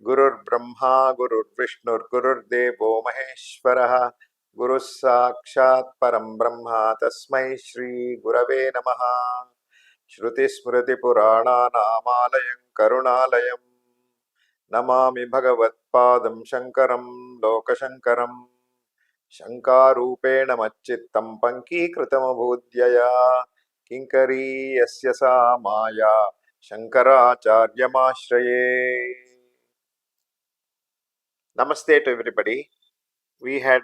Gurur Brahma, Gurur Vishnur, Gurur Devo Maheshwaraha, Guru Sakshat Param Brahma, Tasmai Shri Gurave Namaha. Shruti Smriti Purana Namalayam Karunalayam Namami Bhagavat Padam Shankaram Lokashankaram Shankarupena Machittam Pankikritam Abhudyaya Kinkari Yasya Sa Maya Shankaracharyamashreye. Namaste to everybody. We had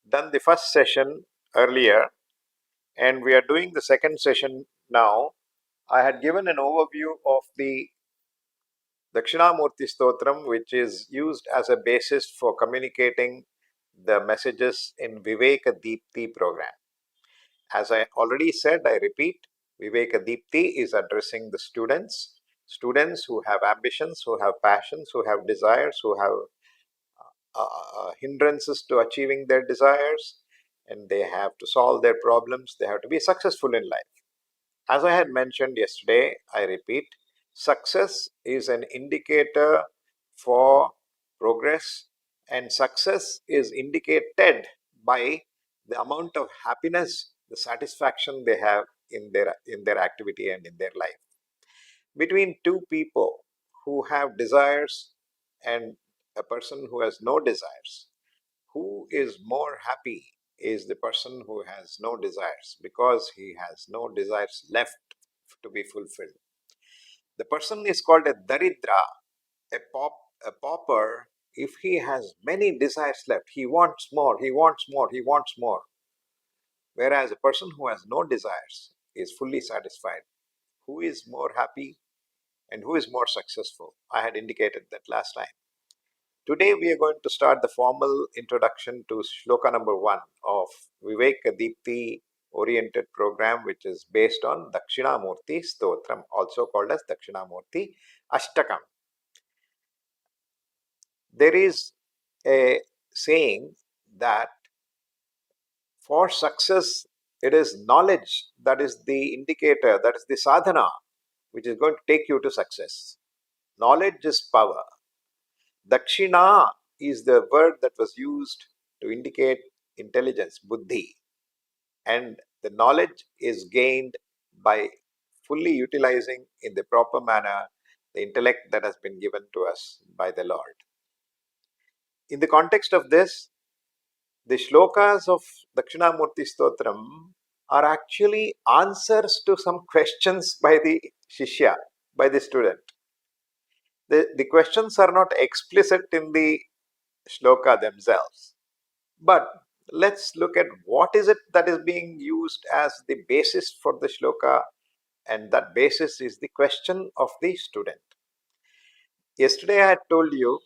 done the first session earlier and we are doing the second session now. I had given an overview of the Dakshina Murti Stotram, which is used as a basis for communicating the messages in Viveka Deepthi program. As I already said, I repeat, Viveka Deepthi is addressing the students who have ambitions, who have passions, who have desires, who have hindrances to achieving their desires, and they have to solve their problems. They have to be successful in life. As I had mentioned yesterday, I repeat, success is an indicator for progress, and success is indicated by the amount of happiness, the satisfaction they have in their activity and in their life. Between two people who have desires and a person who has no desires, who is more happy is the person who has no desires, because he has no desires left to be fulfilled. The person is called a daridra, a pauper, if he has many desires left. He wants more, he wants more, he wants more. Whereas a person who has no desires is fully satisfied. Who is more happy and who is more successful? I had indicated that last time. Today we are going to start the formal introduction to Shloka number 1 of Viveka Deepthi oriented program, which is based on Dakshina Murti Stotram, also called as Dakshina Murti Ashtakam. There is a saying that for success, it is knowledge that is the indicator, that is the sadhana, which is going to take you to success. Knowledge is power. Dakshina is the word that was used to indicate intelligence, buddhi, and the knowledge is gained by fully utilizing in the proper manner the intellect that has been given to us by the Lord. In the context of this, the shlokas of Dakshinamurti Stotram are actually answers to some questions by the Shishya, by the student. The questions are not explicit in the shloka themselves. But let's look at what is it that is being used as the basis for the shloka, and that basis is the question of the student. Yesterday I had told you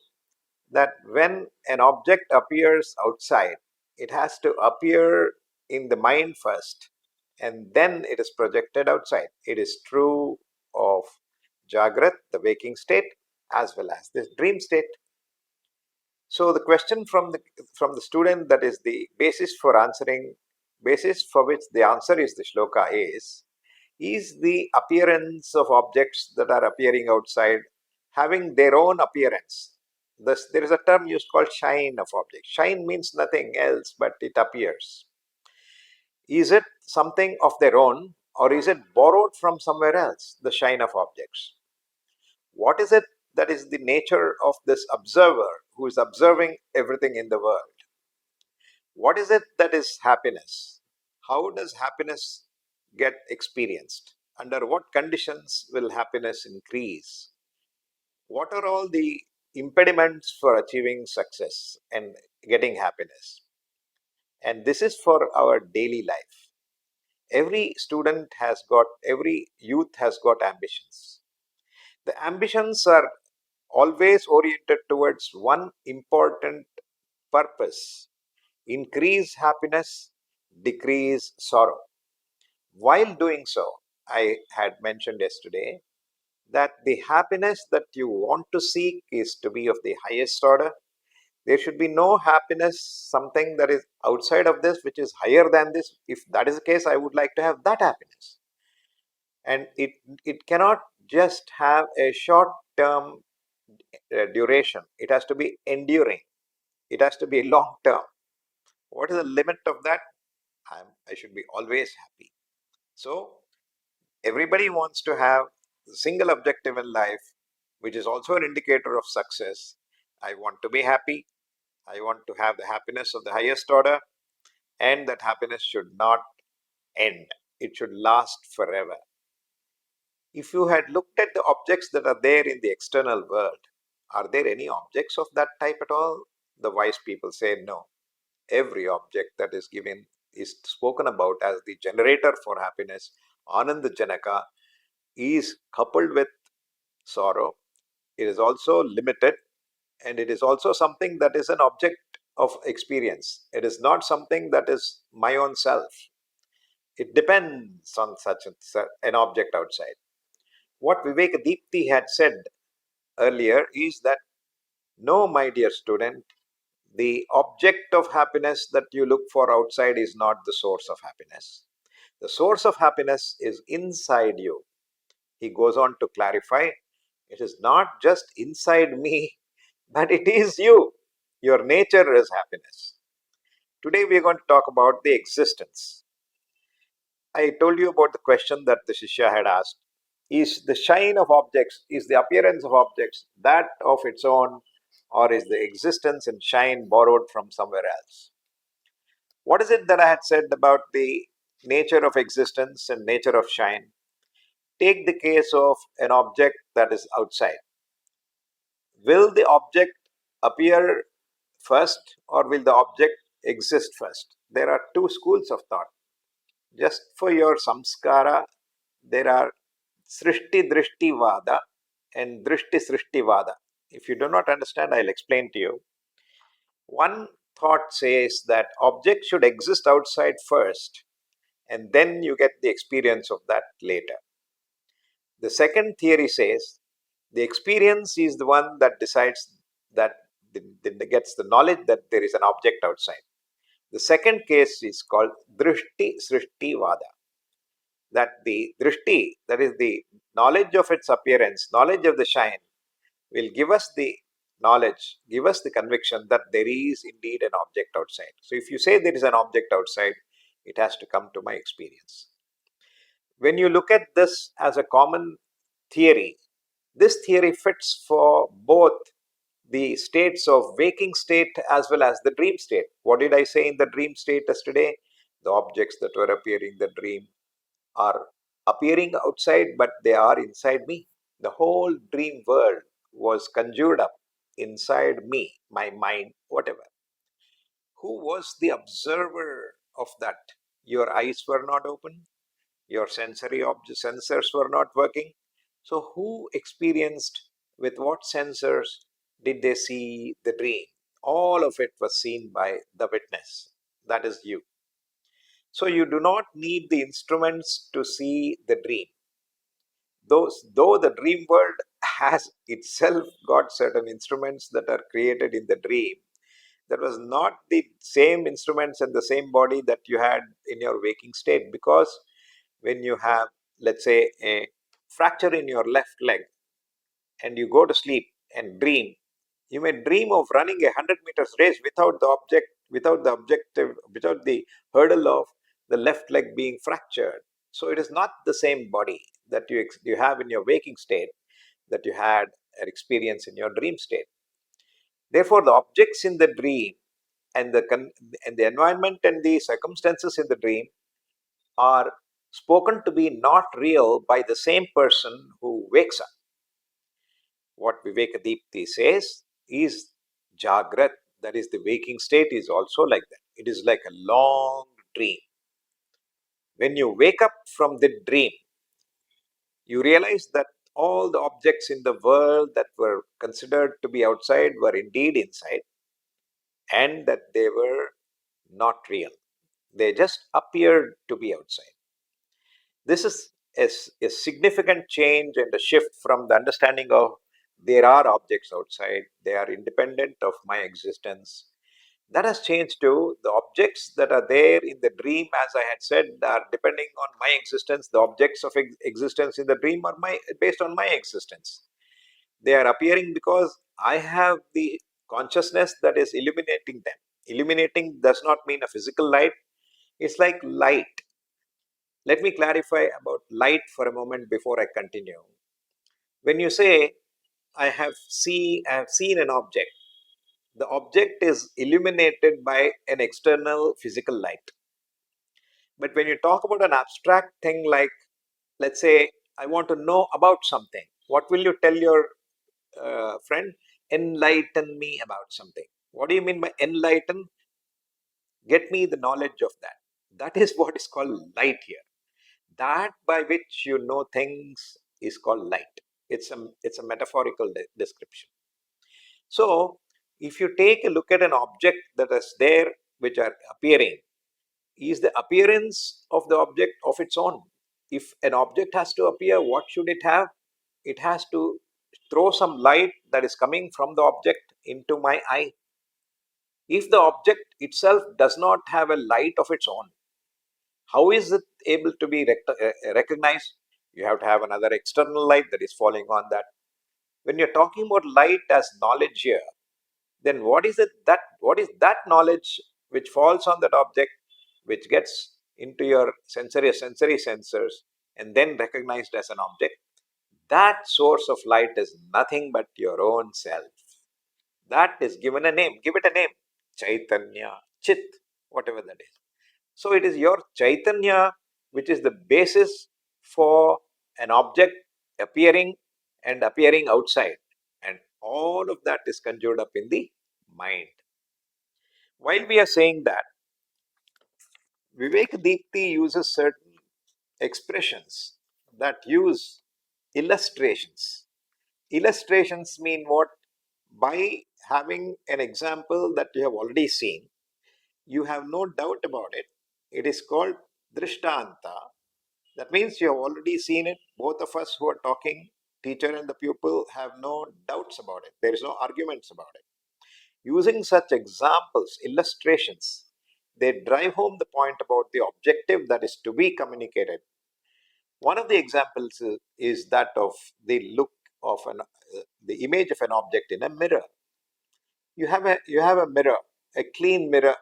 that when an object appears outside, it has to appear in the mind first and then it is projected outside. It is true of Jagrat, the waking state, as well as this dream state. So the question from the student, that is the basis for answering, basis for which the answer is the shloka is the appearance of objects that are appearing outside having their own appearance. Thus, there is a term used called shine of objects. Shine means nothing else but it appears. Is it something of their own, or is it borrowed from somewhere else, the shine of objects? What is it that is the nature of this observer who is observing everything in the world? What is it that is happiness? How does happiness get experienced? Under what conditions will happiness increase? What are all the impediments for achieving success and getting happiness? And this is for our daily life. Every youth has got ambitions. The ambitions are always oriented towards one important purpose: increase happiness, decrease sorrow. While doing so, I had mentioned yesterday that the happiness that you want to seek is to be of the highest order. There should be no happiness, something that is outside of this, which is higher than this. If that is the case, I would like to have that happiness. And it cannot just have a short term duration. It has to be enduring. It has to be long term. What is the limit of that? I should be always happy. So everybody wants to have a single objective in life, which is also an indicator of success. I want to be happy. I want to have the happiness of the highest order, and that happiness should not end. It should last forever. If you had looked at the objects that are there in the external world, are there any objects of that type at all? The wise people say no. Every object that is given is spoken about as the generator for happiness, Ananda Janaka, is coupled with sorrow. It is also limited, and it is also something that is an object of experience. It is not something that is my own self. It depends on an object outside. What Viveka Deepthi had said earlier is that no, my dear student, the object of happiness that you look for outside is not the source of happiness. The source of happiness is inside you. He goes on to clarify, it is not just inside me, but it is you. Your nature is happiness. Today we are going to talk about the existence. I told you about the question that the Shishya had asked. Is the shine of objects, is the appearance of objects that of its own, or is the existence and shine borrowed from somewhere else? What is it that I had said about the nature of existence and nature of shine? Take the case of an object that is outside. Will the object appear first, or will the object exist first? There are two schools of thought. Just for your samskara, there are Srishti Drishti Vada and Drishti Srishti Vada. If you do not understand, I'll explain to you. One thought says that objects should exist outside first, and then you get the experience of that later. The second theory says the experience is the one that decides, that gets the knowledge that there is an object outside. The second case is called Drishti Srishti Vada. That the Drishti, that is the knowledge of its appearance, knowledge of the shine, will give us the knowledge, give us the conviction that there is indeed an object outside. So if you say there is an object outside, it has to come to my experience. When you look at this as a common theory, this theory fits for both the states of waking state as well as the dream state. What did I say in the dream state yesterday? The objects that were appearing in the dream are appearing outside, but they are inside me. The whole dream world was conjured up inside me, my mind, whatever. Who was the observer of that? Your eyes were not open, your sensory sensors were not working. So, who experienced, with what sensors did they see the dream? All of it was seen by the witness, that is you. So, you do not need the instruments to see the dream. Though the dream world has itself got certain instruments that are created in the dream, that was not the same instruments and the same body that you had in your waking state. Because when you have, let's say, a fracture in your left leg and you go to sleep and dream, you may dream of running a 100 meters race without the objective, without the hurdle of the left leg being fractured. So it is not the same body that you have in your waking state that you had an experience in your dream state. Therefore, the objects in the dream and the environment and the circumstances in the dream are spoken to be not real by the same person who wakes up. What Viveka Deepthi says is Jagrat, that is the waking state, is also like that. It is like a long dream. When you wake up from the dream, you realize that all the objects in the world that were considered to be outside were indeed inside, and that they were not real. They just appeared to be outside. This is a significant change and a shift from the understanding of there are objects outside, they are independent of my existence. That has changed to the objects that are there in the dream, as I had said, are depending on my existence. The objects of existence in the dream are based on my existence. They are appearing because I have the consciousness that is illuminating them. Illuminating does not mean a physical light. It's like light. Let me clarify about light for a moment before I continue. When you say I have seen an object, the object is illuminated by an external physical light. But when you talk about an abstract thing like, let's say, I want to know about something, what will you tell your friend? Enlighten me about something. What do you mean by enlighten? Get me the knowledge of that. That is what is called light here. That by which you know things is called light. It's a metaphorical description. So, if you take a look at an object that is there, which are appearing, is the appearance of the object of its own. If an object has to appear, what should it have? It has to throw some light that is coming from the object into my eye. If the object itself does not have a light of its own, how is it able to be recognized? You have to have another external light that is falling on that. When you're talking about light as knowledge here, then what is that knowledge which falls on that object, which gets into your sensory sensors and then recognized as an object? That source of light is nothing but your own self. That is given a name. Give it a name. Chaitanya, Chit, whatever that is. So it is your Chaitanya which is the basis for an object appearing and appearing outside. And all of that is conjured up in the mind. While we are saying that, Viveka Deepthi uses certain expressions that use illustrations. Illustrations mean what? By having an example that you have already seen, you have no doubt about it. It is called Drishtanta. That means you have already seen it. Both of us who are talking, teacher and the pupil, have no doubts about it. There is no arguments about it. Using such examples, illustrations, they drive home the point about the objective that is to be communicated. One of the examples is that of the look of the image of an object in a mirror. You have a mirror, a clean mirror,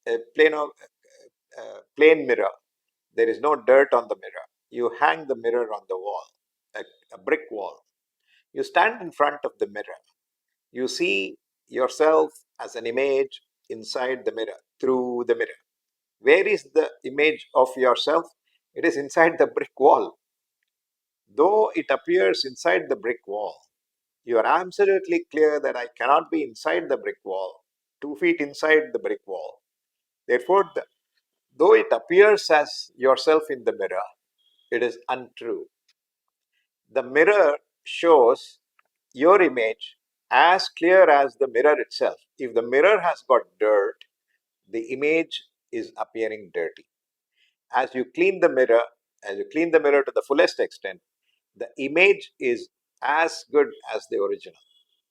a plain mirror. There is no dirt on the mirror. You hang the mirror on the wall, a brick wall. You stand in front of the mirror. You see yourself as an image inside the mirror, through the mirror. Where is the image of yourself? It is inside the brick wall. Though it appears inside the brick wall, you are absolutely clear that I cannot be inside the brick wall, 2 feet inside the brick wall. Therefore, though it appears as yourself in the mirror, it is untrue. The mirror shows your image as clear as the mirror itself. If the mirror has got dirt, the image is appearing dirty. As you clean the mirror, as you clean the mirror to the fullest extent, the image is as good as the original.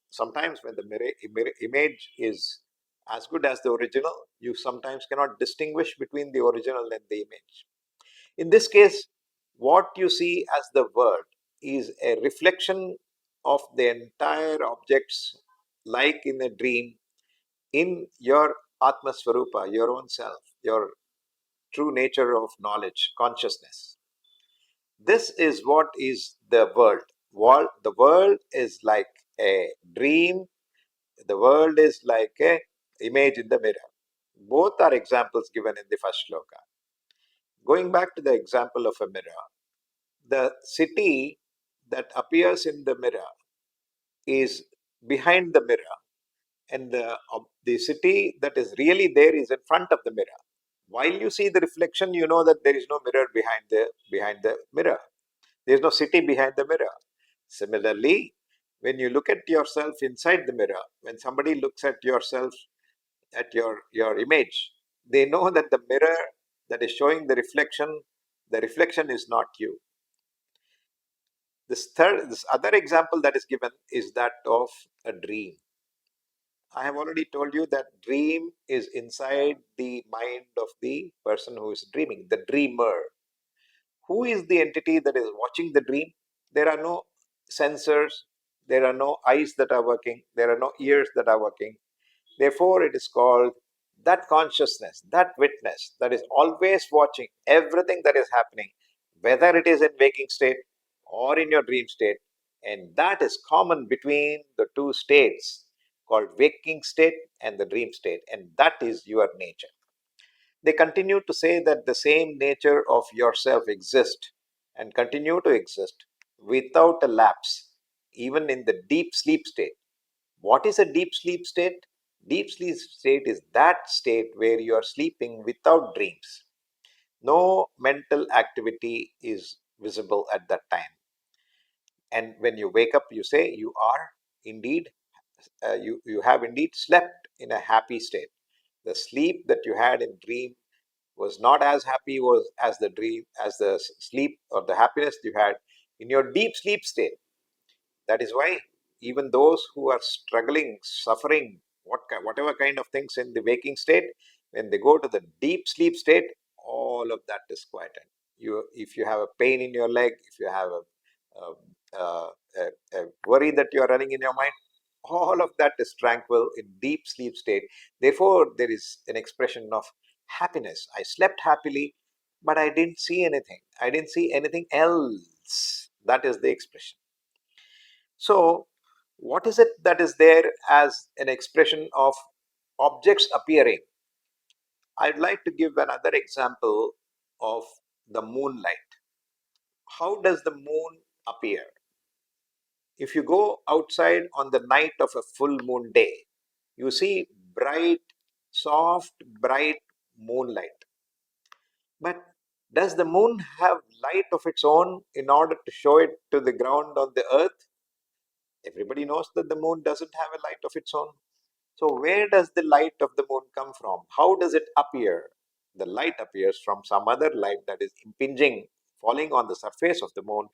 Sometimes when the image is as good as the original, you sometimes cannot distinguish between the original and the image. In this case, what you see as the world is a reflection of the entire objects, like in a dream, in your Atma Swarupa, your own self, your true nature of knowledge, consciousness. This is what is the world. The world is like a dream. The world is like a image in the mirror. Both are examples given in the first shloka. Going back to the example of a mirror, the city that appears in the mirror is behind the mirror, and the city that is really there is in front of the mirror. While you see the reflection, you know that there is no mirror behind the mirror. There is no city behind the mirror. Similarly, when you look at yourself inside the mirror, when somebody looks at yourself, at your image, they know that the mirror that is showing the reflection is not you. This other example that is given is that of a dream. I have already told you that dream is inside the mind of the person who is dreaming, the dreamer. Who is the entity that is watching the dream? There are no sensors, There are no eyes that are working. There are no ears that are working. Therefore, it is called that consciousness, that witness that is always watching everything that is happening, whether it is in waking state or in your dream state. And that is common between the two states called waking state and the dream state. And that is your nature. They continue to say that the same nature of yourself exists and continue to exist without a lapse, even in the deep sleep state. What is a deep sleep state? Deep sleep state is that state where you are sleeping without dreams. No mental activity is visible at that time. And when you wake up, you say you are indeed, you have indeed slept in a happy state. The sleep that you had in dream was not as happy was as the dream, as the sleep or the happiness you had in your deep sleep state. That is why even those who are struggling, suffering, whatever kind of things in the waking state, when they go to the deep sleep state, all of that is quieted. If you have a pain in your leg, if you have a worry that you are running in your mind, all of that is tranquil in deep sleep state. Therefore, there is an expression of happiness. I slept happily, but I didn't see anything. I didn't see anything else. That is the expression. So, what is it that is there as an expression of objects appearing? I'd like to give another example of the moonlight. How does the moon appear? If you go outside on the night of a full moon day, you see bright, soft, bright moonlight. But does the moon have light of its own in order to show it to the ground on the earth? Everybody knows that the moon doesn't have a light of its own. So, where does the light of the moon come from? How does it appear? The light appears from some other light that is impinging, falling on the surface of the moon,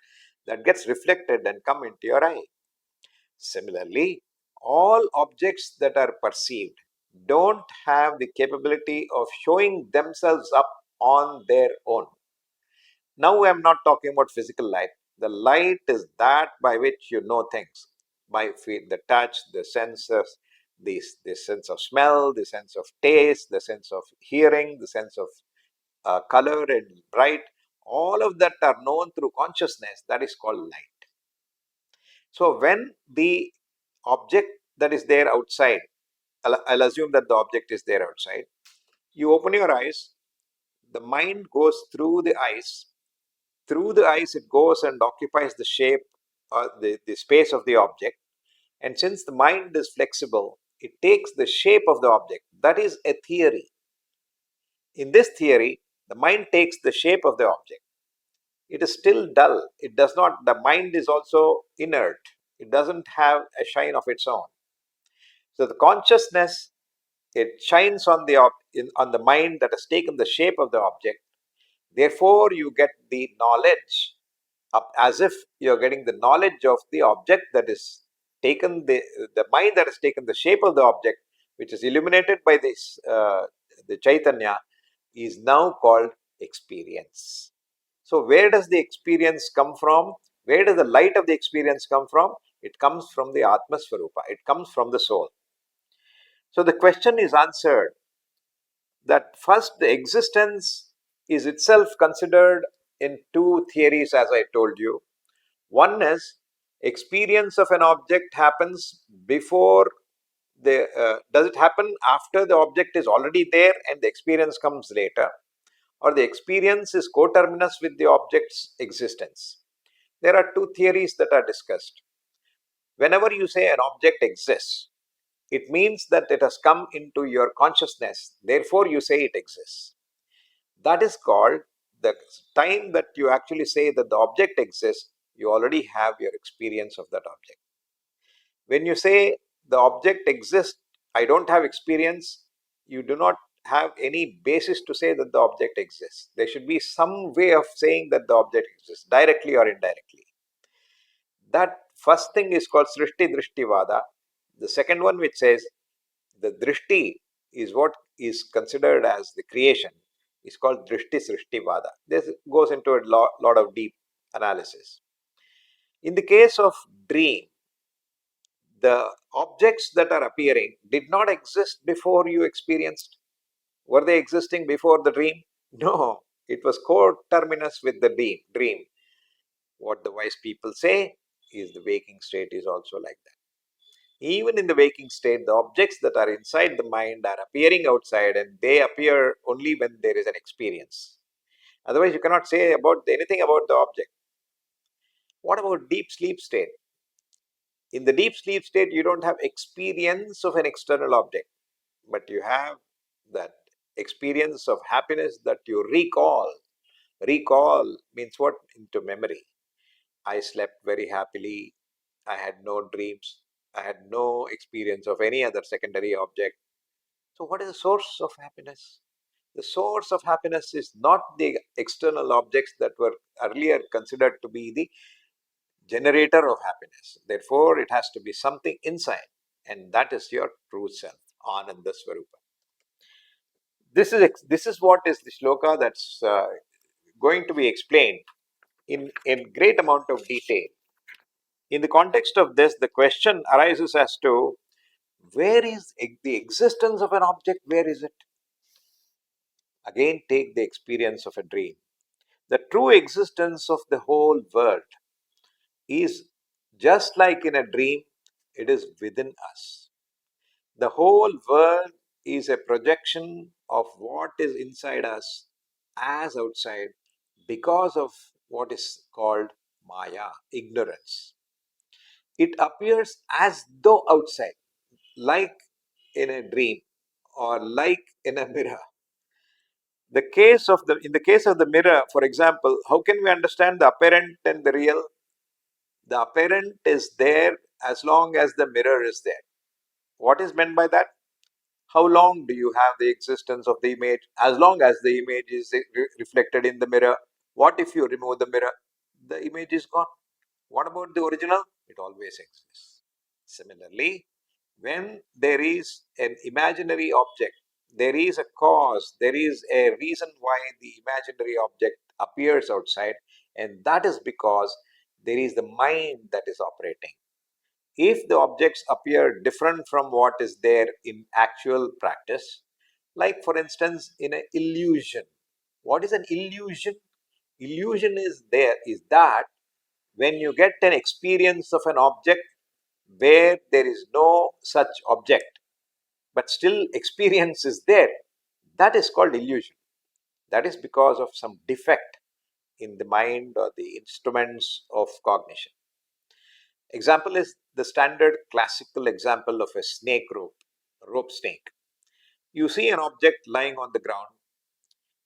that gets reflected and come into your eye. Similarly, all objects that are perceived don't have the capability of showing themselves up on their own. Now, I'm not talking about physical light. The light is that by which you know things, by the touch, the senses, the sense of smell, the sense of taste, the sense of hearing, the sense of color and bright. All of that are known through consciousness. That is called light. So, when the object that is there outside, I'll assume that the object is there outside, you open your eyes, the mind goes through the eyes. Through the eyes, it goes and occupies the shape, the space of the object. And since the mind is flexible, it takes the shape of the object. That is a theory. In this theory, the mind takes the shape of the object. It is still dull. It does not, the mind is also inert. It doesn't have a shine of its own. So the consciousness, it shines on on the mind that has taken the shape of the object. Therefore, you get the knowledge up as if you're getting the knowledge of the object that is taken, the mind that has taken the shape of the object, which is illuminated by this the Chaitanya, is now called experience. So where does the experience come from? Where does the light of the experience come from? It comes from the Atma Swarupa. It comes from the soul. So the question is answered that first the existence is itself considered in two theories, as I told you. One is experience of an object happens before does it happen after the object is already there and the experience comes later, or the experience is coterminous with the object's existence. There are two theories that are discussed. Whenever you say an object exists, it means that it has come into your consciousness, therefore you say it exists. That is called the time that you actually say that the object exists, you already have your experience of that object. When you say the object exists, I don't have experience, you do not have any basis to say that the object exists. There should be some way of saying that the object exists, directly or indirectly. That first thing is called Srishti Drishti Vada. The second one, which says the Drishti is what is considered as the creation, is called Drishti Srishti Vada. This goes into a lot of deep analysis. In the case of dream, The objects that are appearing did not exist before you experienced. Were they existing before the dream? No, it was coterminous with the dream. What the wise people say is the waking state is also like that. Even in the waking state, the objects that are inside the mind are appearing outside, and they appear only when there is an experience. Otherwise, you cannot say about anything about the object. What about deep sleep state? In the deep sleep state, you don't have experience of an external object, but you have that experience of happiness that you recall. Recall means what? Into memory. I slept very happily. I had no dreams. I had no experience of any other secondary object. So, what is the source of happiness? The source of happiness is not the external objects that were earlier considered to be the generator of happiness. Therefore, it has to be something inside, and that is your true self, Ananda Swarupa. This is what is the shloka that's going to be explained in great amount of detail. In the context of this, the question arises as to where is the existence of an object? Where is it? Again, take the experience of a dream. The true existence of the whole world is just like in a dream, it is within us. The whole world is a projection of what is inside us as outside because of what is called Maya, ignorance. It appears as though outside, like in a dream or like in a mirror. In the case of the mirror, for example, how can we understand the apparent and the real? The apparent is there as long as the mirror is there. What is meant by that? How long do you have the existence of the image? As long as the image is reflected in the mirror. What if you remove the mirror? The image is gone. What about the original? It always exists. Similarly, when there is an imaginary object, there is a cause, there is a reason why the imaginary object appears outside, and that is because there is the mind that is operating. If the objects appear different from what is there in actual practice, like for instance in an illusion. What is an illusion? Illusion is that when you get an experience of an object where there is no such object, but still experience is there, that is called illusion. That is because of some defect in the mind or the instruments of cognition. Example is the standard classical example of a rope snake. You see an object lying on the ground,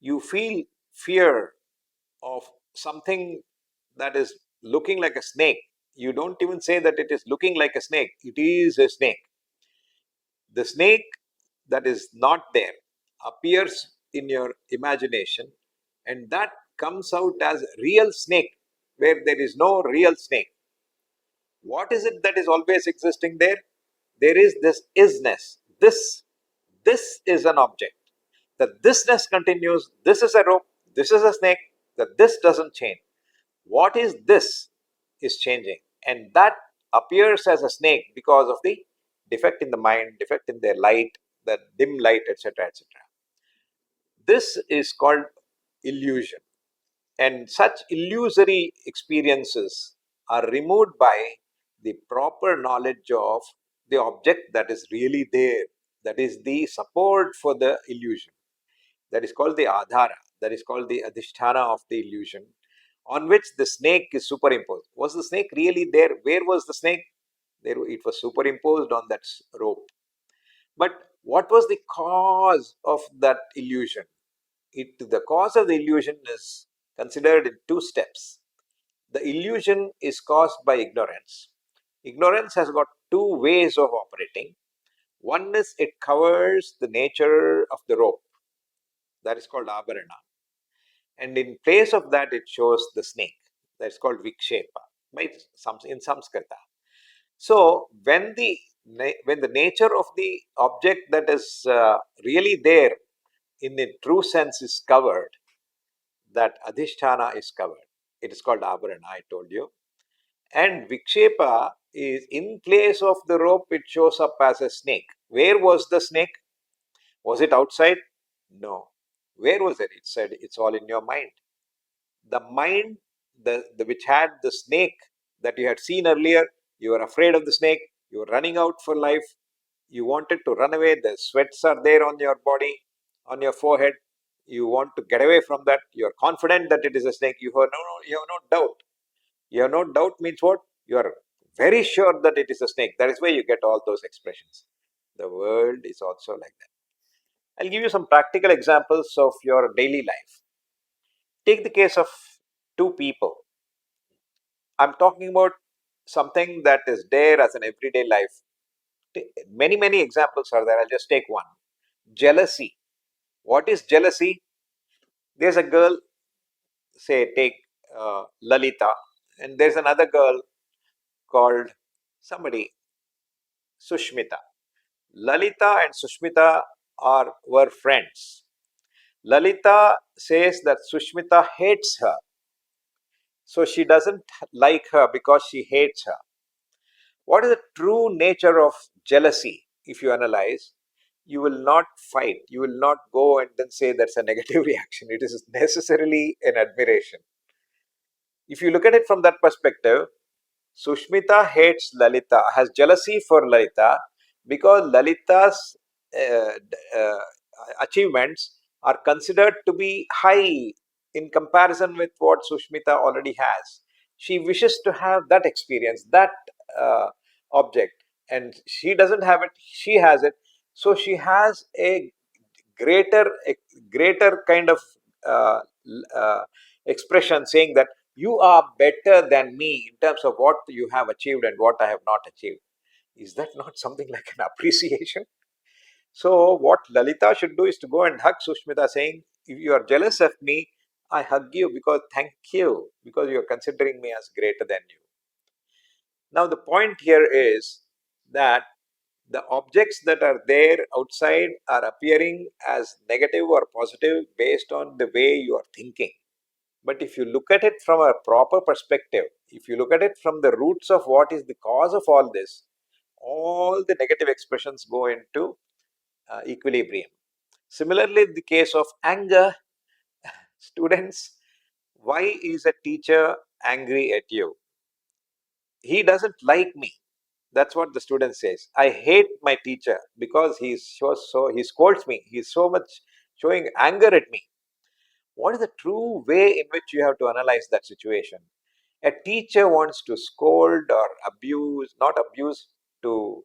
you feel fear of something that is looking like a snake. You don't even say that it is looking like a snake, it is a snake. The snake that is not there appears in your imagination, and that comes out as real snake where there is no real snake. What is it that is always existing there? There is this isness. This is an object. The thisness continues. This is a rope. This is a snake. The this doesn't change. What is this is changing, and that appears as a snake because of the defect in the mind, defect in the light, the dim light, etc., etc. This is called illusion, and such illusory experiences are removed by the proper knowledge of the object that is really there, that is the support for the illusion, that is called the adhara, that is called the adhisthana of the illusion, on which the snake is superimposed. Was the snake really there? Where was the snake? There, it was superimposed on that rope. But what was the cause of that illusion? The cause of the illusion is considered in two steps. The illusion is caused by ignorance. Ignorance has got two ways of operating. One is it covers the nature of the rope, that is called avarana, and in place of that it shows the snake, that is called vikshepa, in Samskrita. So when the nature of the object that is really there in the true sense is covered, that adhisthana is covered. It is called avarana, I told you. And vikshepa is in place of the rope, it shows up as a snake. Where was the snake? Was it outside? No. Where was it? It said it's all in your mind. The mind, the which had the snake that you had seen earlier, you were afraid of the snake, you were running out for life, you wanted to run away, the sweats are there on your body, on your forehead, you want to get away from that, you are confident that it is a snake, you have no doubt. You have no doubt means what? You are very sure that it is a snake. That is why you get all those expressions. The world is also like that. I'll give you some practical examples of your daily life. Take the case of two people. I'm talking about something that is there as an everyday life. Many examples are there. I'll just take one. Jealousy. What is jealousy? There's a girl, say, take Lalita, and there's another girl called somebody, Sushmita. Lalita and Sushmita were friends. Lalita says that Sushmita hates her. So she doesn't like her because she hates her. What is the true nature of jealousy? If you analyze, you will not fight. You will not go and then say that's a negative reaction. It is necessarily an admiration. If you look at it from that perspective, Sushmita hates Lalita, has jealousy for Lalita because Lalita's uh, uh, achievements are considered to be high in comparison with what Sushmita already has. She wishes to have that experience, that uh, object, and she doesn't have it, she has it. So she has a greater kind of uh, uh, expression saying that you are better than me in terms of what you have achieved and what I have not achieved. Is that not something like an appreciation? So, what Lalita should do is to go and hug Sushmita, saying, if you are jealous of me, I hug you because thank you, because you are considering me as greater than you. Now, the point here is that the objects that are there outside are appearing as negative or positive based on the way you are thinking. But if you look at it from a proper perspective, if you look at it from the roots of what is the cause of all the negative expressions go into equilibrium. Similarly, in the case of anger, students, why is a teacher angry at you? He doesn't like me. That's what the student says. I hate my teacher because he scolds me. He's so much showing anger at me. What is the true way in which you have to analyze that situation? A teacher wants to scold or abuse, not abuse, to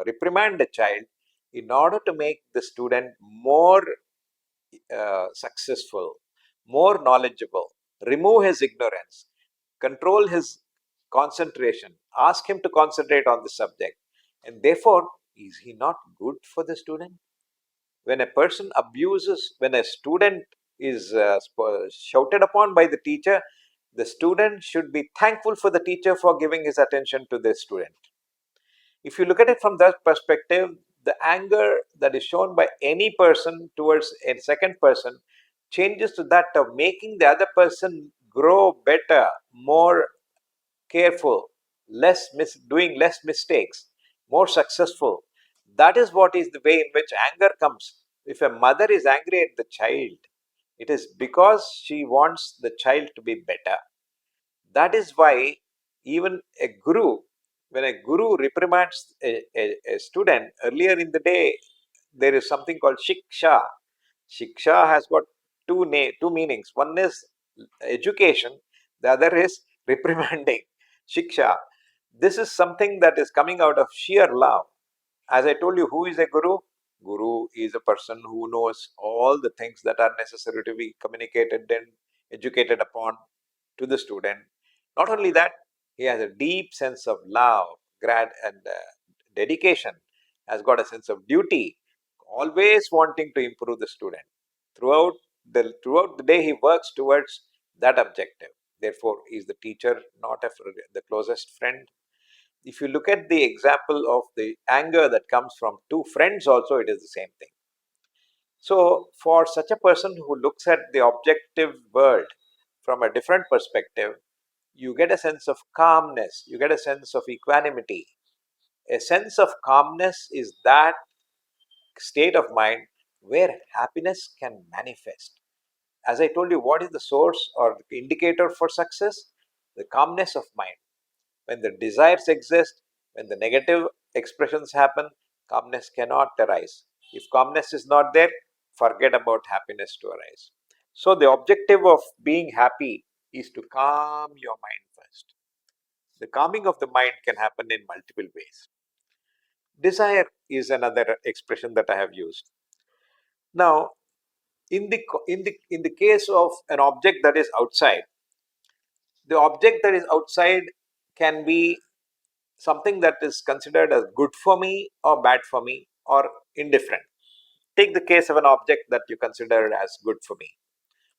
reprimand a child in order to make the student more successful, more knowledgeable, remove his ignorance, control his concentration, ask him to concentrate on the subject. And therefore, is he not good for the student? When a person abuses, when a student is shouted upon by the teacher, the student should be thankful for the teacher for giving his attention to the student. If you look at it from that perspective, the anger that is shown by any person towards a second person changes to that of making the other person grow better, more careful, doing less mistakes, more successful. That is what is the way in which anger comes. If a mother is angry at the child, it is because she wants the child to be better. That is why even a guru, when a guru reprimands a student, earlier in the day, there is something called shiksha. Shiksha has got two meanings. One is education, the other is reprimanding. Shiksha. This is something that is coming out of sheer love. As I told you, who is a guru? Guru is a person who knows all the things that are necessary to be communicated and educated upon to the student. Not only that, he has a deep sense of love, and dedication, has got a sense of duty, always wanting to improve the student. Throughout the day, he works towards that objective. Therefore, is the teacher not the closest friend? If you look at the example of the anger that comes from two friends, also it is the same thing. So, for such a person who looks at the objective world from a different perspective, you get a sense of calmness, you get a sense of equanimity. A sense of calmness is that state of mind where happiness can manifest. As I told you, what is the source or the indicator for success? The calmness of mind. When the desires exist, when the negative expressions happen, calmness cannot arise. If calmness is not there, forget about happiness to arise. So, the objective of being happy is to calm your mind first. The calming of the mind can happen in multiple ways. Desire is another expression that I have used. Now, in the case of an object that is outside, the object that is outside can be something that is considered as good for me or bad for me or indifferent. Take the case of an object that you consider as good for me.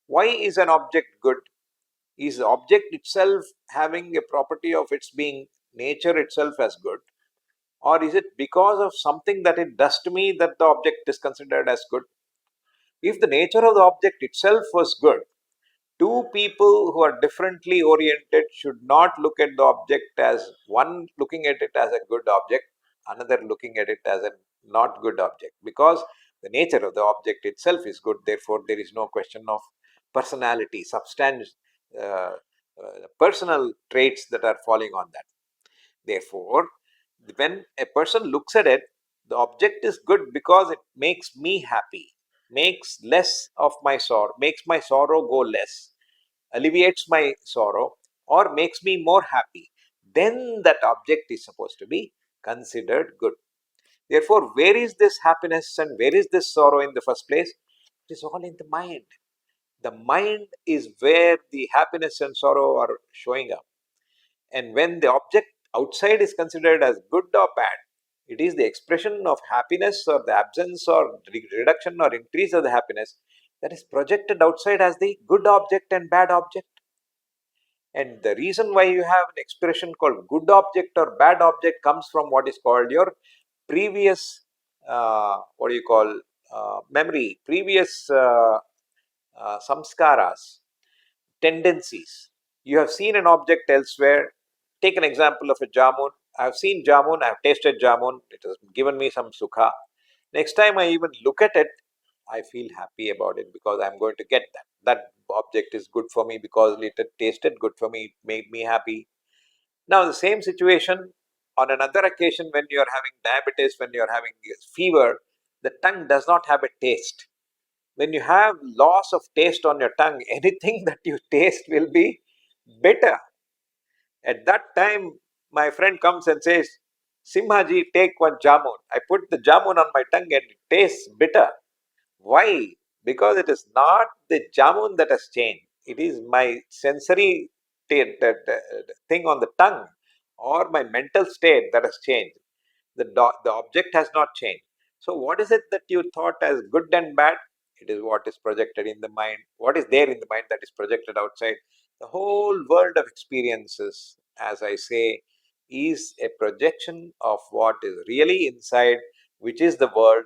Why is an object good? Is the object itself having a property of its being nature itself as good? Or is it because of something that it does to me that the object is considered as good? If the nature of the object itself was good, two people who are differently oriented should not look at the object as one looking at it as a good object, another looking at it as a not good object, because the nature of the object itself is good. Therefore, there is no question of personality, substance, uh, personal traits that are falling on that. Therefore, when a person looks at it, the object is good because it makes me happy, makes less of my sorrow, makes my sorrow go less, alleviates my sorrow, or makes me more happy. Then that object is supposed to be considered good. Therefore, where is this happiness and where is this sorrow in the first place? It is all in the mind. The mind is where the happiness and sorrow are showing up. And when the object outside is considered as good or bad, it is the expression of happiness or the absence or reduction or increase of the happiness that is projected outside as the good object and bad object. And the reason why you have an expression called good object or bad object comes from what is called your previous, what do you call, memory, previous samskaras, tendencies. You have seen an object elsewhere. Take an example of a jamun. I have seen jamun, I have tasted jamun, it has given me some sukha. Next time I even look at it, I feel happy about it because I'm going to get that. That object is good for me because it had tasted good for me, it made me happy. Now, the same situation on another occasion when you are having diabetes, when you are having fever, the tongue does not have a taste. When you have loss of taste on your tongue, anything that you taste will be bitter. At that time, my friend comes and says, Simhaji, take one jamun. I put the jamun on my tongue and it tastes bitter. Why? Because it is not the jamun that has changed. It is my sensory thing on the tongue or my mental state that has changed. The object has not changed. So, what is it that you thought as good and bad? It is what is projected in the mind. What is there in the mind that is projected outside? The whole world of experiences, as I say, is a projection of what is really inside, which is the world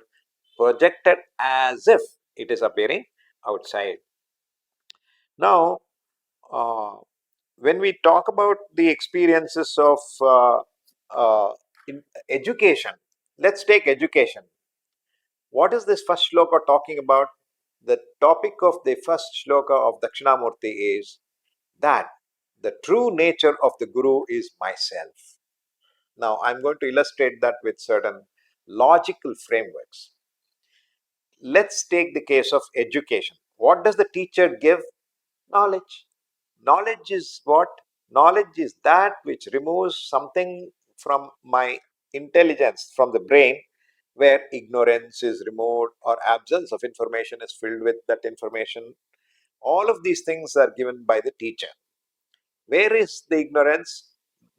projected as if it is appearing outside. Now, uh, when we talk about the experiences of in education, let's take education. What is this first shloka talking about? The topic of the first shloka of Dakshinamurty is that the true nature of the Guru is myself. Now, I'm going to illustrate that with certain logical frameworks. Let's take the case of education. What does the teacher give? Knowledge. Knowledge is what? Knowledge is that which removes something from my intelligence, from the brain, where ignorance is removed or absence of information is filled with that information. All of these things are given by the teacher. Where is the ignorance?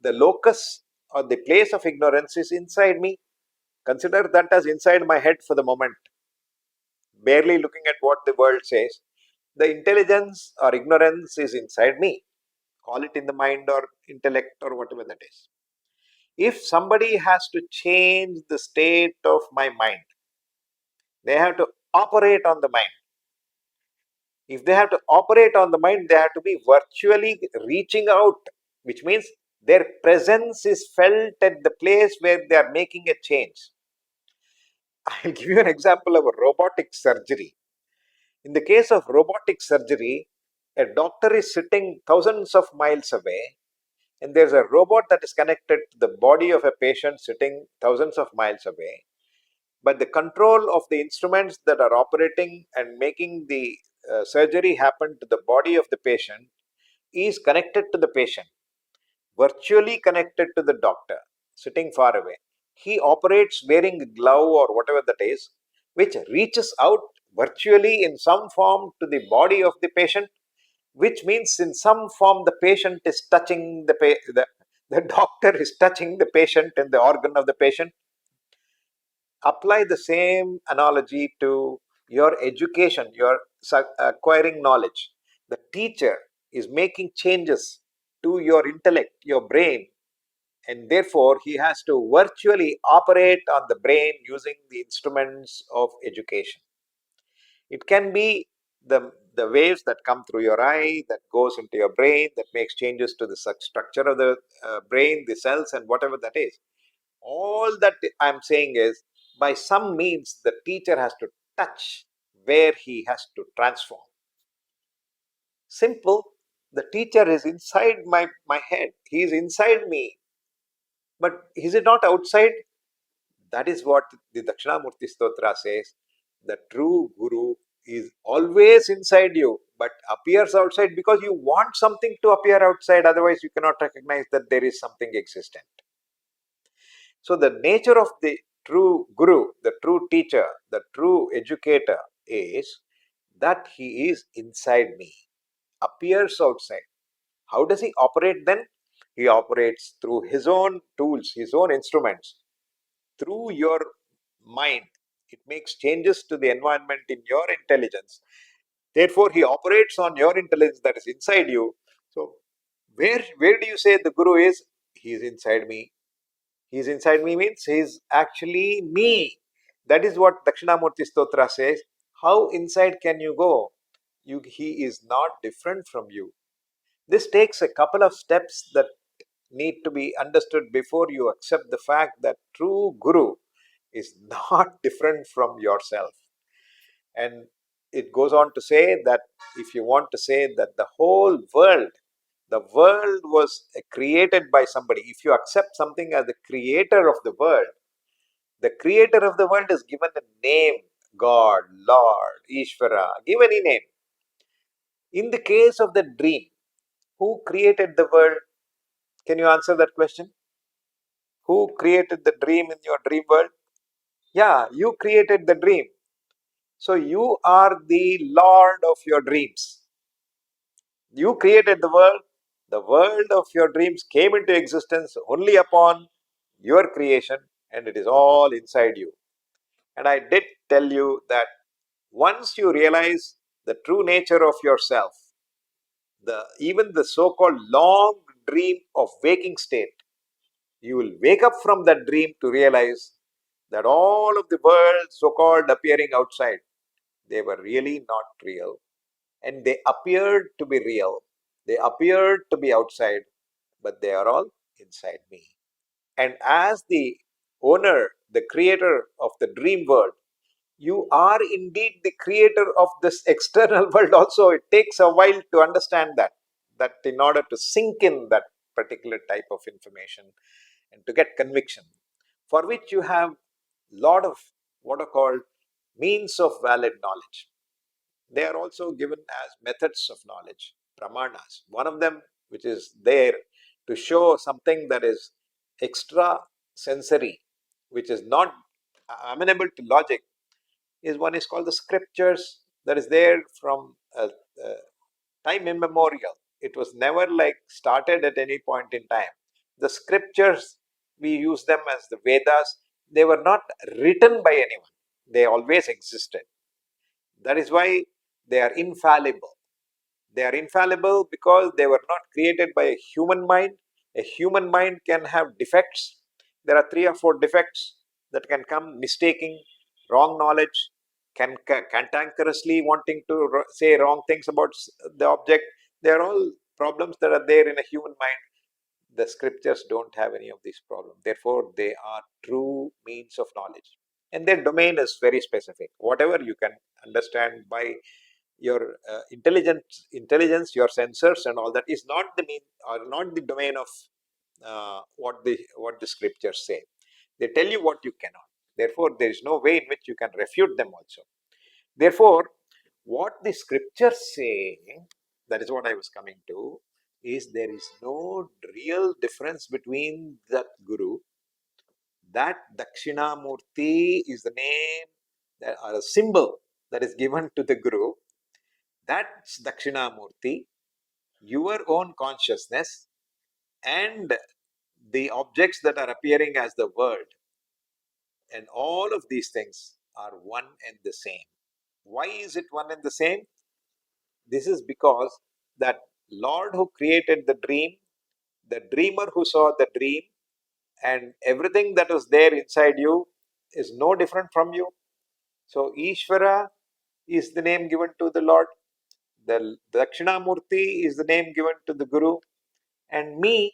The locus or the place of ignorance is inside me. Consider that as inside my head for the moment, barely looking at what the world says. The intelligence or ignorance is inside me. Call it in the mind or intellect or whatever that is. If somebody has to change the state of my mind, they have to operate on the mind. If they have to operate on the mind, they have to be virtually reaching out which means their presence is felt at the place where they are making a change. I'll give you an example of a robotic surgery. In the case of robotic surgery, a doctor is sitting thousands of miles away, and there's a robot that is connected to the body of a patient sitting thousands of miles away. But the control of the instruments that are operating and making the surgery happen to the body of the patient is connected to the patient, virtually connected to the doctor, sitting far away. He operates wearing a glove or whatever that is, which reaches out virtually in some form to the body of the patient, which means in some form the patient is touching the doctor is touching the patient and the organ of the patient. Apply the same analogy to your education, your acquiring knowledge. The teacher is making changes to your intellect, your brain, and therefore he has to virtually operate on the brain using the instruments of education. It can be the waves that come through your eye, that goes into your brain, that makes changes to the structure of the brain, the cells, and whatever that is. All that I'm saying is, by some means, the teacher has to touch where he has to transform. Simple. The teacher is inside my head. He is inside me. But is it not outside? That is what the Dakshinamurti Stotra says. The true Guru is always inside you, but appears outside because you want something to appear outside. Otherwise, you cannot recognize that there is something existent. So, the nature of the true Guru, the true teacher, the true educator is that he is inside me, appears outside. How does he operate then? He operates through his own tools, his own instruments, through your mind. It makes changes to the environment in your intelligence. Therefore, he operates on your intelligence that is inside you. So, where do you say the Guru is? He is inside me. He is inside me means he is actually me. That is what Dakshinamurti Stotra says. How inside can you go? He is not different from you. This takes a couple of steps that need to be understood before you accept the fact that true Guru is not different from yourself. And it goes on to say that if you want to say that the world was created by somebody, if you accept something as the creator of the creator of the world is given a name: God, Lord, Ishvara, give any name. In the case of the dream, who created the world? Can you answer that question? Who created the dream in your dream world? Yeah, you created the dream. So you are the Lord of your dreams. You created the world. The world of your dreams came into existence only upon your creation, and it is all inside you. And I did tell you that once you realize the true nature of yourself, even the so-called long dream of waking state, you will wake up from that dream to realize that all of the world so-called appearing outside, they were really not real, and they appeared to be real. They appeared to be outside, but they are all inside me. And as the owner, the creator of the dream world, you are indeed the creator of this external world also. It takes a while to understand that in order to sink in that particular type of information and to get conviction, for which you have lot of what are called means of valid knowledge. They are also given as methods of knowledge, pramanas. One of them, which is there to show something that is extra sensory, which is not amenable to logic, is one is called the scriptures, that is there from time immemorial. It was never like started at any point in time. The scriptures, we use them as the Vedas, they were not written by anyone, they always existed. That is why they are infallible. They are infallible because they were not created by a human mind. A human mind can have defects. There are 3 or 4 defects that can come: mistaking, wrong knowledge, cantankerously wanting to say wrong things about the object. They are all problems that are there in a human mind. The scriptures don't have any of these problems. Therefore, they are true means of knowledge. And their domain is very specific. Whatever you can understand by your intelligence, your sensors, and all that is not the mean or not the domain of what the scriptures say. They tell you what you cannot. Therefore, there is no way in which you can refute them also. Therefore, what the scriptures say, that is what I was coming to, is there is no real difference between that guru. That Dakshinamurti is the name or a symbol that is given to the guru. That's Dakshinamurti, your own consciousness, and the objects that are appearing as the world. And all of these things are one and the same. Why is it one and the same? This is because that Lord who created the dream, the dreamer who saw the dream, and everything that was there inside you is no different from you. So Ishvara is the name given to the Lord. The Dakshinamurti is the name given to the Guru. And me.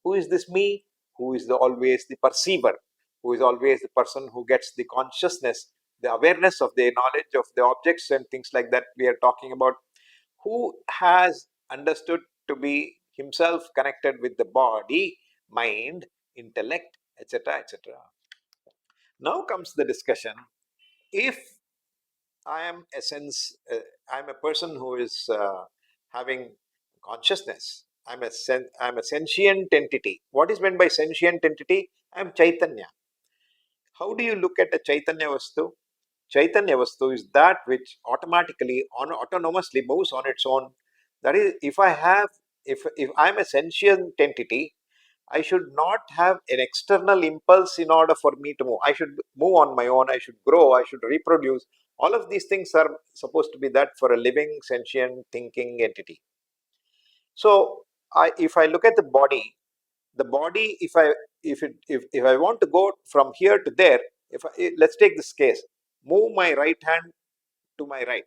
Who is this me? Who is always the perceiver, who is always the person who gets the consciousness, the awareness of the knowledge of the objects and things like that we are talking about, who has understood to be himself connected with the body, mind, intellect, etc., etc. Now comes the discussion. If I am I'm a person who is having consciousness. I'm a sentient entity. What is meant by sentient entity? I'm Chaitanya. How do you look at a Chaitanya Vastu? Chaitanya Vastu is that which automatically, autonomously moves on its own. That is, if I'm a sentient entity, I should not have an external impulse in order for me to move. I should move on my own. I should grow. I should reproduce. All of these things are supposed to be that for a living, sentient, thinking entity. So, if I look at the body, if I want to go from here to there, let's take this case, move my right hand to my right.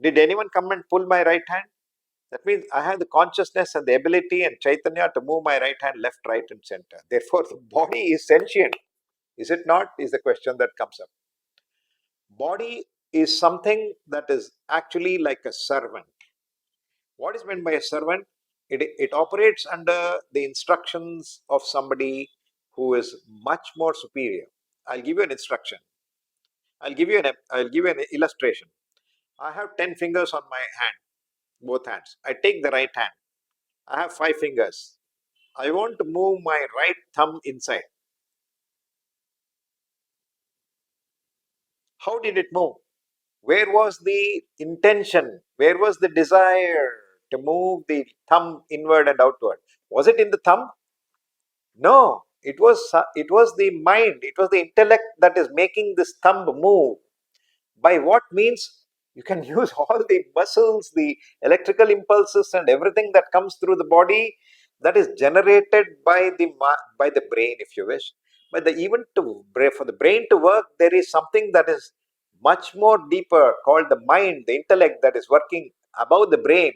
Did anyone come and pull my right hand? That means I have the consciousness and the ability and Chaitanya to move my right hand left, right, and center. Therefore, the body is sentient. Is it not? Is the question that comes up. Body is something that is actually like a servant. What is meant by a servant? It operates under the instructions of somebody who is much more superior. I'll give you an instruction. I'll give you an illustration. I have 10 fingers on my hand, both hands. I take the right hand. I have 5 fingers. I want to move my right thumb inside. How did it move? Where was the intention? Where was the desire to move the thumb inward and outward? Was it in the thumb? No, it was the mind, it was the intellect that is making this thumb move. By what means? You can use all the muscles, the electrical impulses, and everything that comes through the body that is generated by the brain, if you wish. But for the brain to work, there is something that is much more deeper called the mind, the intellect that is working above the brain,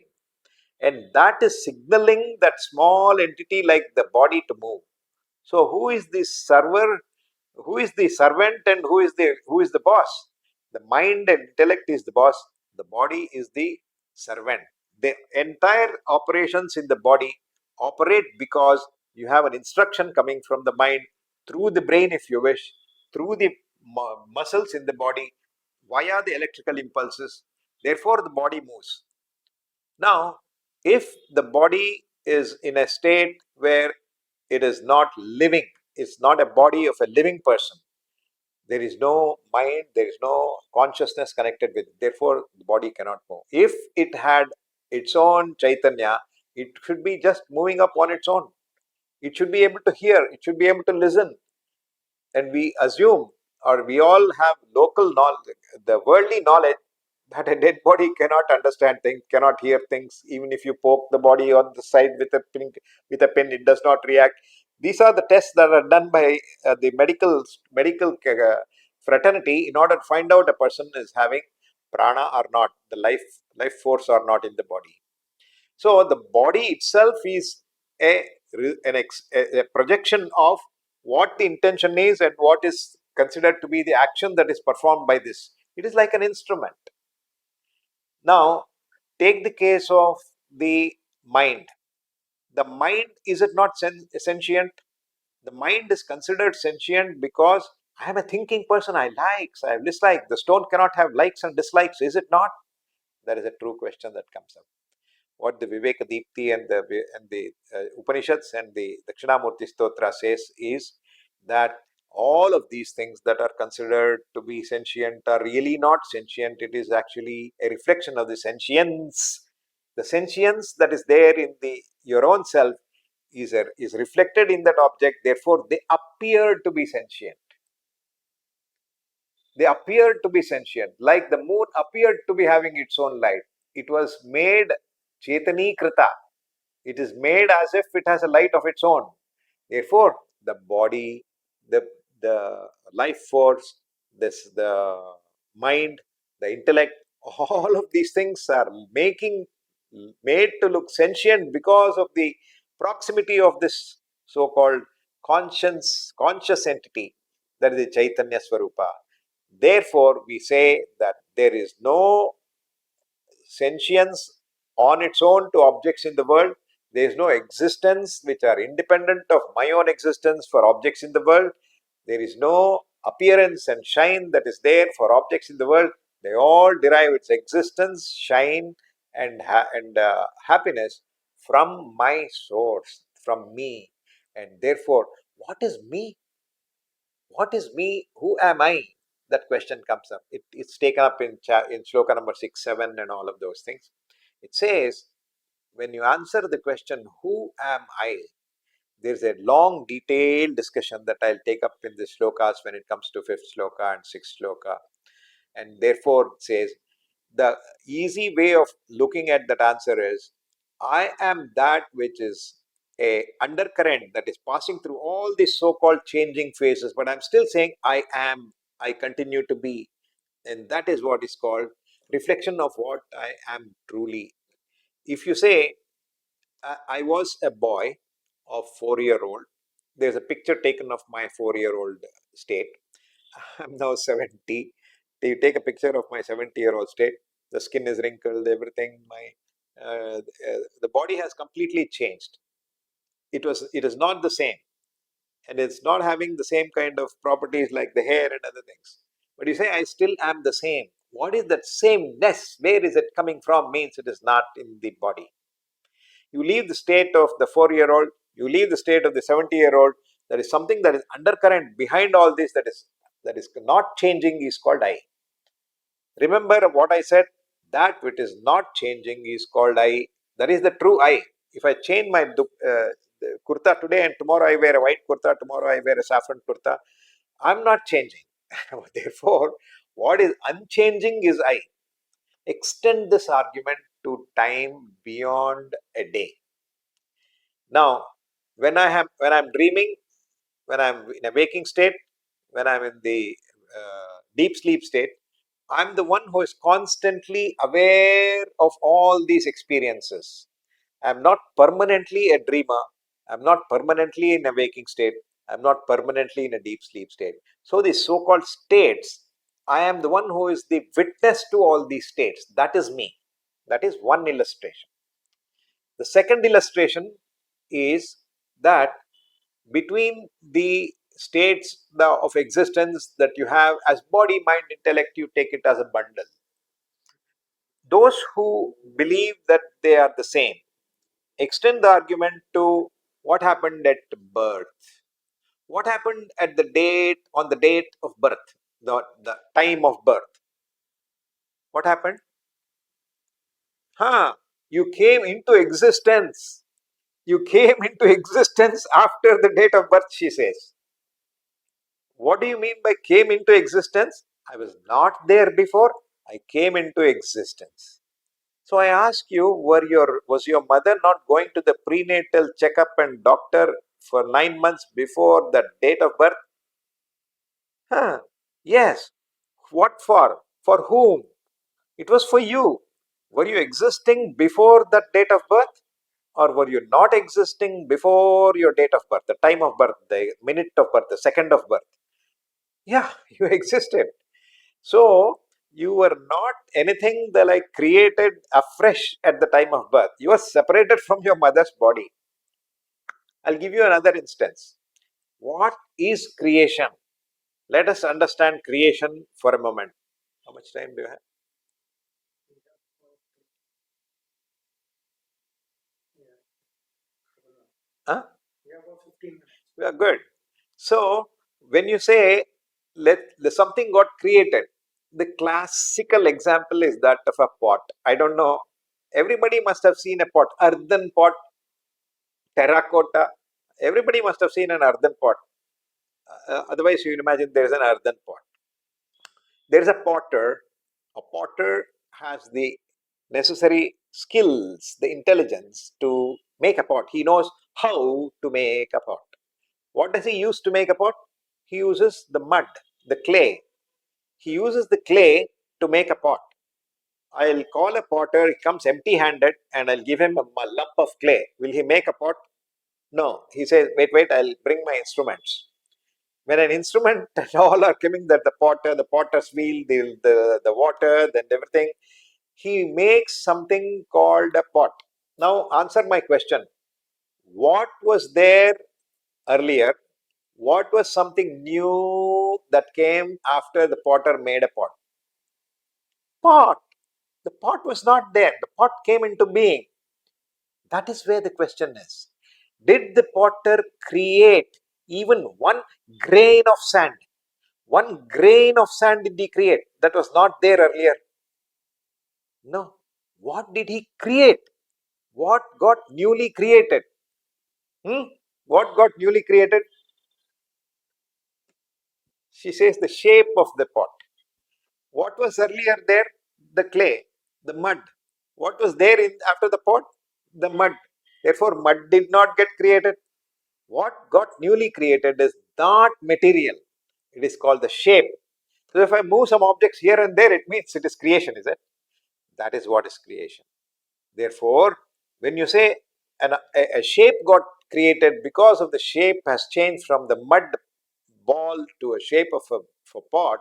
and that is signaling that small entity like the body to move. So who is the server? Who is the servant and who is the boss? The mind and intellect is the boss. The body is the servant. The entire operations in the body operate because you have an instruction coming from the mind through the brain, if you wish, through the muscles in the body via the electrical impulses. Therefore, the body moves. Now, if the body is in a state where it is not living, it's not a body of a living person, there is no mind, there is no consciousness connected with it. Therefore, the body cannot move. If it had its own Chaitanya, it should be just moving up on its own. It should be able to hear, it should be able to listen. And we assume, or we all have local knowledge, the worldly knowledge, that a dead body cannot understand things, cannot hear things. Even if you poke the body on the side with a pin, it does not react. These are the tests that are done by the medical fraternity in order to find out a person is having prana or not, the life force or not in the body. So the body itself is a projection of what the intention is and what is considered to be the action that is performed by this. It is like an instrument. Now, take the case of the mind. The mind, is it not sentient? The mind is considered sentient because I am a thinking person. I likes, I have dislikes. The stone cannot have likes and dislikes, is it not? That is a true question that comes up. What the Viveka Deepthi and the Upanishads and the Dakshina Murti Stotram says is that all of these things that are considered to be sentient are really not sentient. It is actually a reflection of the sentience. The sentience that is there in your own self is reflected in that object. Therefore, they appear to be sentient. They appeared to be sentient, like the moon appeared to be having its own light. It was made Chaitani Krita. It is made as if it has a light of its own. Therefore, the body, the life force, the mind, the intellect, all of these things are made to look sentient because of the proximity of this so-called conscious entity, that is the Chaitanya Swarupa. Therefore, we say that there is no sentience on its own to objects in the world. There is no existence which are independent of my own existence for objects in the world. There is no appearance and shine that is there for objects in the world. They all derive its existence, shine, and happiness from my source, from me. And therefore, what is me? What is me? Who am I? That question comes up. It's taken up in shloka number 6, 7, and all of those things. It says, when you answer the question, who am I? There's a long, detailed discussion that I'll take up in the shlokas when it comes to fifth shloka and sixth shloka. And therefore, it says, the easy way of looking at that answer is, I am that which is a undercurrent that is passing through all these so-called changing phases, but I'm still saying I am, I continue to be. And that is what is called reflection of what I am truly. If you say, I was a boy of 4-year-old, there's a picture taken of my 4-year-old state. I'm now 70. You take a picture of my 70-year-old state, the skin is wrinkled, everything, the body has completely changed. It is not the same, and it's not having the same kind of properties like the hair and other things. But you say, I still am the same. What is that sameness? Where is it coming from? Means it is not in the body. You leave the state of the 4-year-old, you leave the state of the 70-year-old. There is something that is undercurrent behind all this that is not changing is called I. Remember what I said? That which is not changing is called I. That is the true I. If I change my kurta today and tomorrow I wear a white kurta, tomorrow I wear a saffron kurta, I'm not changing. Therefore, what is unchanging is I. Extend this argument to time beyond a day. Now, when I'm dreaming, when I'm in a waking state, when I'm in the deep sleep state, I'm the one who is constantly aware of all these experiences. I'm not permanently a dreamer. I'm not permanently in a waking state. I'm not permanently in a deep sleep state. So these so-called states, I am the one who is the witness to all these states. That is me. That is one illustration. The second illustration is that between the states of existence that you have as body, mind, intellect, you take it as a bundle. Those who believe that they are the same extend the argument to what happened at birth. What happened at the date, on the date of birth, the time of birth? What happened? You came into existence. You came into existence after the date of birth, she says. What do you mean by came into existence? I was not there before. I came into existence. So I ask you, was your mother not going to the prenatal checkup and doctor for 9 months before the date of birth? Yes. What for? For whom? It was for you. Were you existing before that date of birth? Or were you not existing before your date of birth, the time of birth, the minute of birth, the second of birth? Yeah, you existed. So you were not anything that like created afresh at the time of birth. You were separated from your mother's body. I'll give you another instance. What is creation? Let us understand creation for a moment. How much time do you have? Huh? We are good. So when you say something got created, the classical example is that of a pot. I don't know. Everybody must have seen a pot, earthen pot, terracotta. Everybody must have seen an earthen pot. Otherwise, you imagine there is an earthen pot. There is a potter. A potter has the necessary skills, the intelligence to make a pot. He knows how to make a pot. What does he use to make a pot? He uses the mud, the clay. He uses the clay to make a pot. I'll call a potter, he comes empty handed, and I'll give him a lump of clay. Will he make a pot? No. He says, wait, I'll bring my instruments. When an instrument and all are coming, that the potter's wheel, the water, then everything, he makes something called a pot. Now, answer my question. What was there earlier? What was something new that came after the potter made a pot? Pot. The pot was not there. The pot came into being. That is where the question is. Did the potter create even one grain of sand? One grain of sand did he create that was not there earlier? No. What did he create? What got newly created? What got newly created? She says the shape of the pot. What was earlier there? The clay, the mud. What was there after the pot? The mud. Therefore, mud did not get created. What got newly created is not material. It is called the shape. So, if I move some objects here and there, it means it is creation, is it? That is what is creation. Therefore, when you say a shape got created because of the shape has changed from the mud ball to a shape of a pot,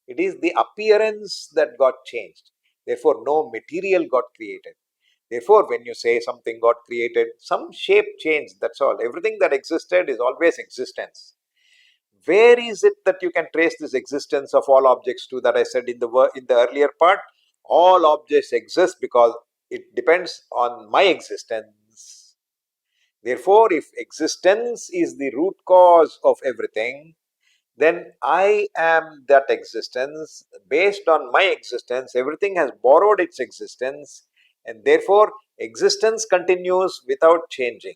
it is the appearance that got changed. Therefore, no material got created. Therefore, when you say something got created, some shape changed, that's all. Everything that existed is always existence. Where is it that you can trace this existence of all objects to, that I said in the earlier part? All objects exist because it depends on my existence. Therefore, if existence is the root cause of everything, then I am that existence. Based on my existence, everything has borrowed its existence, and therefore existence continues without changing.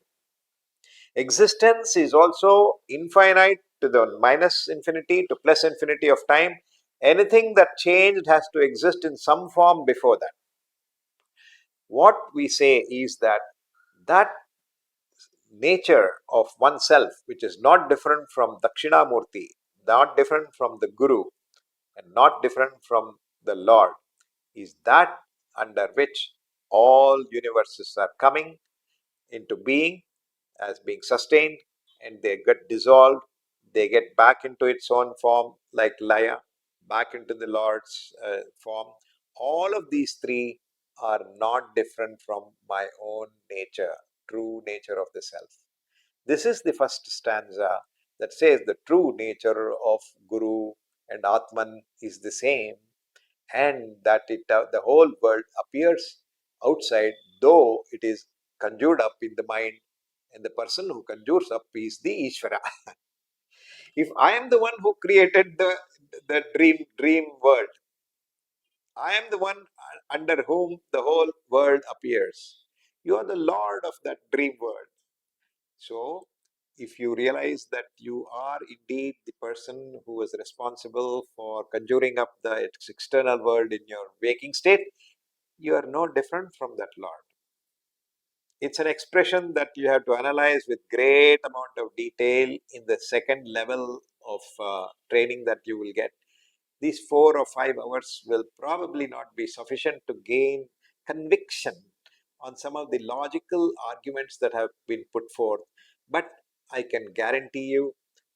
Existence is also infinite to the minus infinity to plus infinity of time. Anything that changed has to exist in some form before that. What we say is that nature of oneself, which is not different from Dakshinamurti, not different from the Guru, and not different from the Lord, is that under which all universes are coming into being as being sustained, and they get dissolved, they get back into its own form like Laya, back into the Lord's form. All of these three are not different from my own nature, true nature of the self. This is the first stanza that says the true nature of Guru and Atman is the same, and that the whole world appears outside, though it is conjured up in the mind, and the person who conjures up is the Ishvara. If I am the one who created the dream world, I am the one under whom the whole world appears. You are the Lord of that dream world. So, if you realize that you are indeed the person who is responsible for conjuring up the external world in your waking state, you are no different from that Lord. It's an expression that you have to analyze with great amount of detail in the second level of training that you will get. These 4 or 5 hours will probably not be sufficient to gain conviction on some of the logical arguments that have been put forth, but I can guarantee you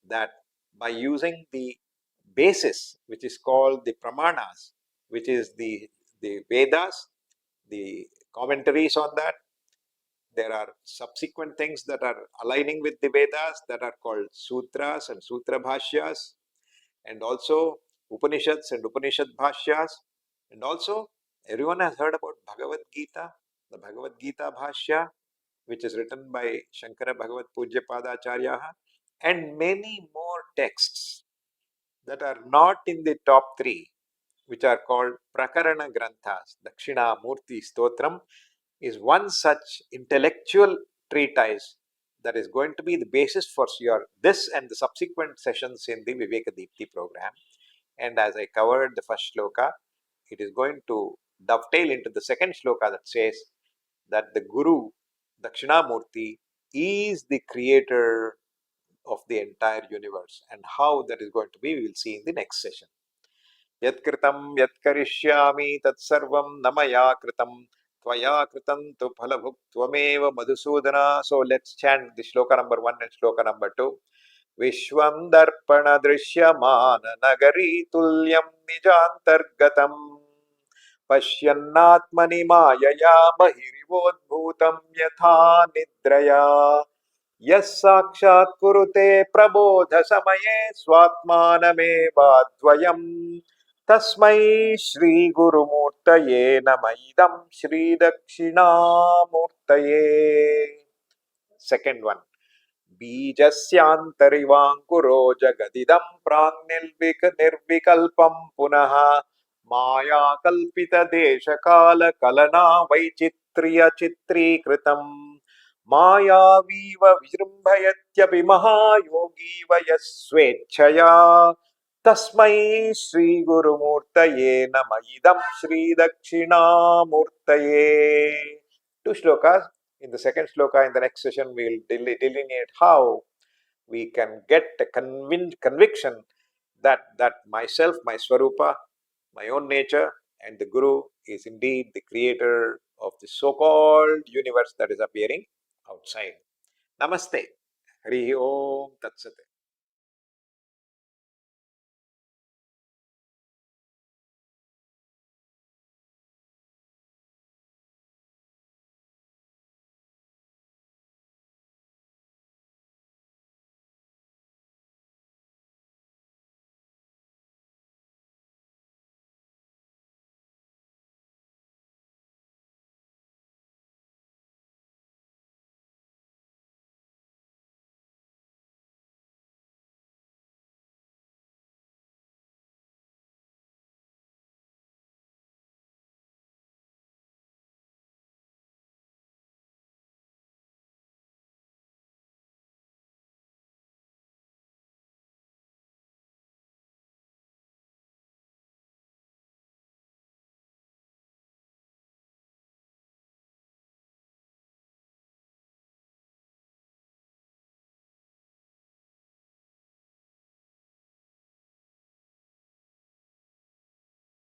that by using the basis, which is called the pramanas, which is the Vedas, the commentaries on that, there are subsequent things that are aligning with the Vedas that are called sutras and sutra bhashyas, and also Upanishads and Upanishad bhashyas, and also everyone has heard about Bhagavad Gita, the Bhagavad Gita bhashya, which is written by Shankara Bhagavad Pujyapada Acharyaha, and many more texts that are not in the top three, which are called Prakarana Granthas. Dakshina Murti Stotram is one such intellectual treatise that is going to be the basis for your this and the subsequent sessions in the Viveka Deepthi program. And as I covered the first shloka, it is going to dovetail into the second shloka that says that the Guru, Dakshinamurty, is the creator of the entire universe. And how that is going to be, we will see in the next session. Yatkritam yatkarishyami tatsarvam namaya kritam tvaya kritam tu phalabhuk tvameva madhusudana. So let's chant the shloka number 1 and shloka number 2. Vishwam darpana drishyamana nagari tulyam nijantargatam पश्यन्नात्मनि मायया बहिरिवोद्भूतं यथा निद्रया यः साक्षात् कुरुते प्रबोधसमये स्वात्मानमेवाद्वयम् तस्मै श्रीगुरुमूर्तये नम इदं श्रीदक्षिणामूर्तये. Second one. बीजस्यान्तरिवाङ्कुरो जगदिदं प्राङ्निर्विकल्पं पुनः मायाकल्पितदेशकालकलना वैचित्र्यचित्रीकृतम् मायावीव विजृम्भयत्यपि महायोगी वयः स्वेच्छया तस्मै श्रीगुरुमूर्तये नम इदं श्रीदक्षिणामूर्तये. Two shlokas. In the second shloka, in the next session, we will delineate how we can get a conviction that myself, my Swarupa, my own nature, and the Guru is indeed the creator of the so-called universe that is appearing outside. Namaste. Hari Om Tat Sat.